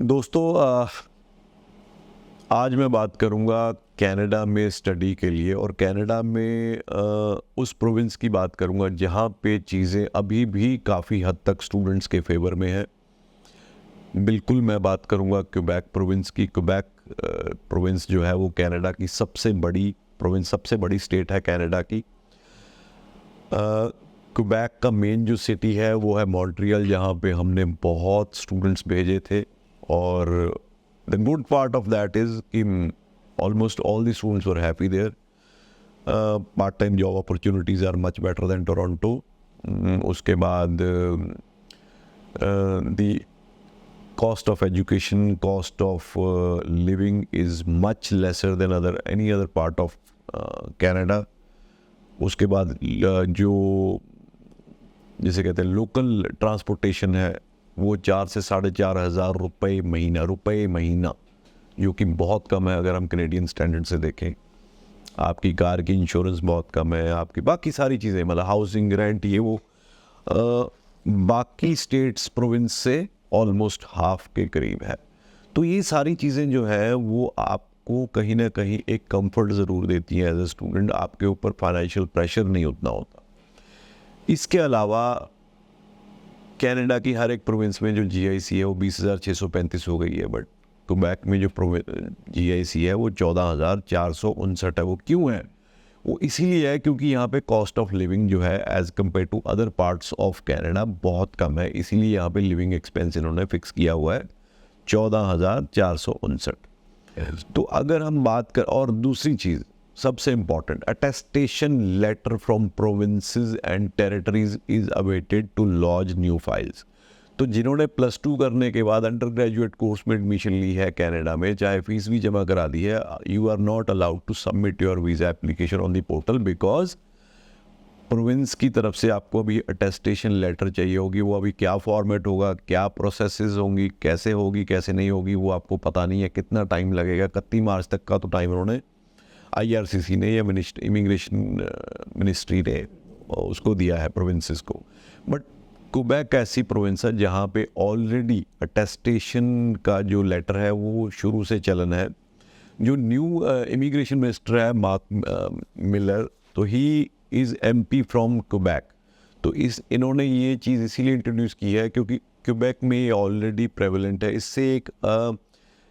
दोस्तों आज मैं बात करूंगा कनाडा में स्टडी के लिए और कनाडा में उस प्रोविंस की बात करूंगा जहां पे चीज़ें अभी भी काफ़ी हद तक स्टूडेंट्स के फेवर में है। बिल्कुल मैं बात करूंगा क्यूबेक प्रोविंस की। क्यूबेक प्रोविंस जो है वो कनाडा की सबसे बड़ी प्रोविंस, सबसे बड़ी स्टेट है कनाडा की। क्यूबेक का मेन जो सिटी है वो है मॉन्ट्रियल, जहाँ पे हमने बहुत स्टूडेंट्स भेजे थे। और the good part of that is कि almost all the students were happy there. Part time job opportunities are much better than Toronto. उसके बाद द cost of education, cost of living is much lesser than any other part of Canada. उसके बाद जो जिसे कहते हैं local transportation है वो 4 से 4,500 रुपये महीना, जो कि बहुत कम है अगर हम कैनेडियन स्टैंडर्ड से देखें। आपकी कार की इंश्योरेंस बहुत कम है, आपकी बाकी सारी चीज़ें मतलब हाउसिंग, रेंट, ये वो बाकी स्टेट्स प्रोविंस से ऑलमोस्ट हाफ के करीब है। तो ये सारी चीज़ें जो है वो आपको कहीं ना कहीं एक कंफर्ट ज़रूर देती हैं एज ए स्टूडेंट। आपके ऊपर फाइनेंशियल प्रेशर नहीं उतना होता। इसके अलावा कनाडा की हर एक प्रोविंस में जो जीआईसी है वो 20,635 हो गई है, बट क्यूबेक में जो जीआईसी है वो 14,459 है। वो क्यों है? वो इसीलिए है क्योंकि यहाँ पे कॉस्ट ऑफ लिविंग जो है as compared to other parts of Canada बहुत कम है। इसीलिए यहाँ पे लिविंग एक्सपेंस इन्होंने फिक्स किया हुआ है 14,459। तो अगर हम बात कर, और दूसरी चीज़ सबसे important, attestation letter from provinces and territories is awaited to launch new files. तो जिन्होंने +2 करने के बाद अंडर ग्रेजुएट कोर्स में एडमिशन ली है कनाडा में, चाहे फीस भी जमा करा दी है, you are not allowed to submit your visa application on the portal, because province की तरफ से आपको अभी अटेस्टेशन लेटर चाहिए होगी। वो अभी क्या फॉर्मेट होगा, क्या प्रोसेसेस होंगी, कैसे होगी कैसे नहीं होगी, वो आपको पता नहीं है। कितना टाइम लगेगा? 31 मार्च तक का तो टाइम उन्होंने IRCC ने या इमिग्रेशन मिनिस्ट्री ने उसको दिया है प्रोविंसेस को। बट क्यूबेक ऐसी प्रोविंस है जहाँ पे ऑलरेडी अटेस्टेशन का जो लेटर है वो शुरू से चलन है। जो न्यू इमिग्रेशन मिनिस्टर है मार्क मिलर, तो he is MP from Quebec. तो इन्होंने ये चीज़ इसीलिए इंट्रोड्यूस की है क्योंकि क्यूबेक में ये ऑलरेडी प्रेवलेंट है। इससे एक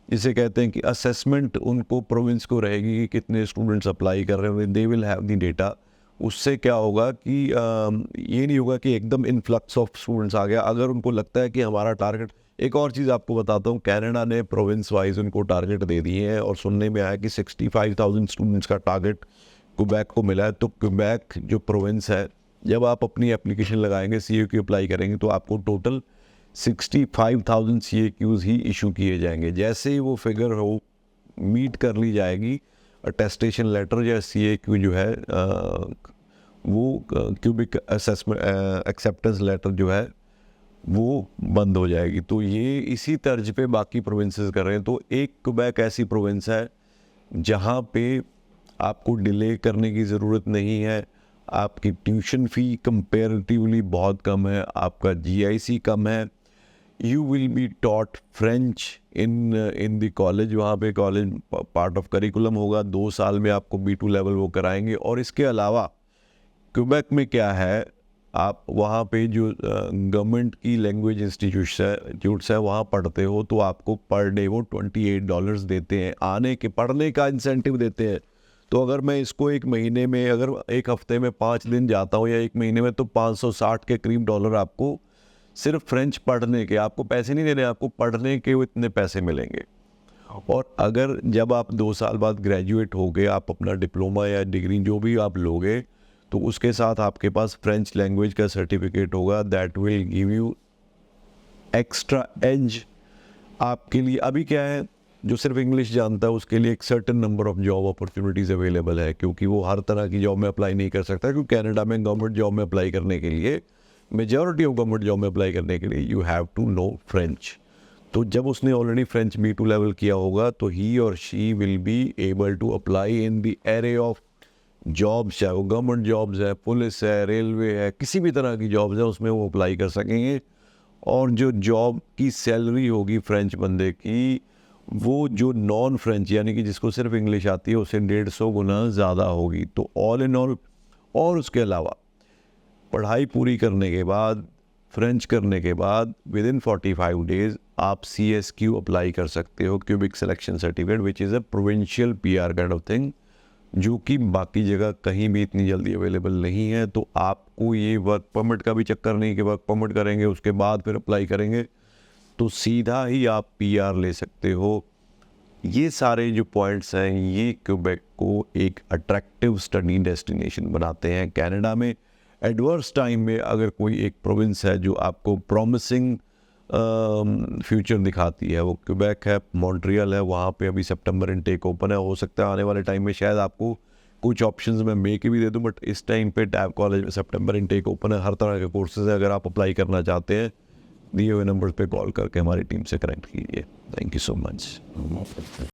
जिसे कहते हैं कि असेसमेंट उनको प्रोविंस को रहेगी कि कितने स्टूडेंट्स अप्लाई कर रहे हैं, they will have the data. उससे क्या होगा कि ये नहीं होगा कि एकदम इनफ्लक्स ऑफ स्टूडेंट्स आ गया। अगर उनको लगता है कि हमारा टारगेट, एक और चीज़ आपको बताता हूँ, कनाडा ने प्रोविंस वाइज उनको टारगेट दे दिए हैं और सुनने में आया कि 65,000 स्टूडेंट्स का टारगेट क्यूबेक को मिला है। तो क्यूबेक जो प्रोविंस है, जब आप अपनी एप्लीकेशन लगाएंगे, CAQ अप्लाई करेंगे, तो आपको टोटल 65,000 CAQs ही इशू किए जाएंगे। जैसे ही वो फिगर हो मीट कर ली जाएगी, अटेस्टेशन लेटर या CAQ जो है वो क्यूबिक असेसमेंट एक्सेप्टेंस लेटर जो है वो बंद हो जाएगी। तो ये इसी तर्ज पे बाकी प्रोविंसेस कर रहे हैं। तो एक क्यूबेक ऐसी प्रोविंस है जहाँ पे आपको डिले करने की ज़रूरत नहीं है। आपकी ट्यूशन फ़ी कंपेरेटिवली बहुत कम है, आपका GIC कम है। You will be taught French in the college. वहाँ पे कॉलेज पार्ट ऑफ करिकुलम होगा। 2 साल में आपको B2 लेवल वो कराएंगे। और इसके अलावा क्यूबेक में क्या है, आप वहाँ पे जो गवर्नमेंट की लैंग्वेज इंस्टीट्यूट्स है वहाँ पढ़ते हो तो आपको पर डे वो $28 देते हैं, आने के पढ़ने का इंसेंटिव देते हैं। तो अगर मैं इसको एक महीने में, अगर एक हफ्ते में 5 दिन जाता हूँ या एक महीने में, तो 560 के करीब डॉलर आपको सिर्फ फ्रेंच पढ़ने के, आपको पैसे नहीं देने, आपको पढ़ने के वो इतने पैसे मिलेंगे। और अगर जब आप 2 साल बाद ग्रेजुएट हो गए, आप अपना डिप्लोमा या डिग्री जो भी आप लोगे, तो उसके साथ आपके पास फ्रेंच लैंग्वेज का सर्टिफिकेट होगा। That will give you extra edge आपके लिए। अभी क्या है, जो सिर्फ इंग्लिश जानता है उसके लिए एक certain number of job opportunities available है, क्योंकि वो हर तरह की जॉब में अप्लाई नहीं कर सकता। क्योंकि कनाडा में गवर्नमेंट जॉब में अप्लाई करने के लिए, मेजॉरिटी ऑफ गवर्नमेंट जॉब में अप्लाई करने के लिए you have to know French. तो जब उसने ऑलरेडी फ्रेंच B2 लेवल किया होगा तो ही और she will be able to apply in the array of jobs, चाहे वो गवर्नमेंट जॉब्स है, पुलिस है, रेलवे है, किसी भी तरह की जॉब्स है, उसमें वो अप्लाई कर सकेंगे। और जो जॉब की सैलरी होगी फ्रेंच बंदे की, वो जो नॉन फ्रेंच यानी कि जिसको सिर्फ इंग्लिश आती है उससे 150 गुना ज़्यादा होगी। तो ऑल इन ऑल, और उसके अलावा पढ़ाई पूरी करने के बाद, फ्रेंच करने के बाद विद इन 45 डेज़ आप CSQ अप्लाई कर सकते हो, cubic selection certificate, which is a provincial PR kind of thing, जो कि बाकी जगह कहीं भी इतनी जल्दी अवेलेबल नहीं है। तो आपको ये वर्क परमिट का भी चक्कर नहीं कि वर्क परमिट करेंगे उसके बाद फिर अप्लाई करेंगे, तो सीधा ही आप PR ले सकते हो। ये सारे जो पॉइंट्स हैं ये क्यूबेक को एक अट्रैक्टिव स्टडी डेस्टिनेशन बनाते हैं कनाडा में। एडवर्स टाइम में अगर कोई एक प्रोविंस है जो आपको प्रॉमिसिंग फ्यूचर दिखाती है, वो क्यूबेक है, मॉन्ट्रियल है। वहाँ पे अभी सितंबर इनटेक ओपन है, हो सकता है आने वाले टाइम में शायद आपको कुछ ऑप्शंस मैं मे के भी दे दूँ, बट इस टाइम पे टैब कॉलेज में सितंबर इनटेक ओपन है, हर तरह के कोर्सेज है। अगर आप अप्लाई करना चाहते हैं, दिए हुए नंबर्स पे कॉल करके हमारी टीम से कनेक्ट कीजिए। Thank you so much.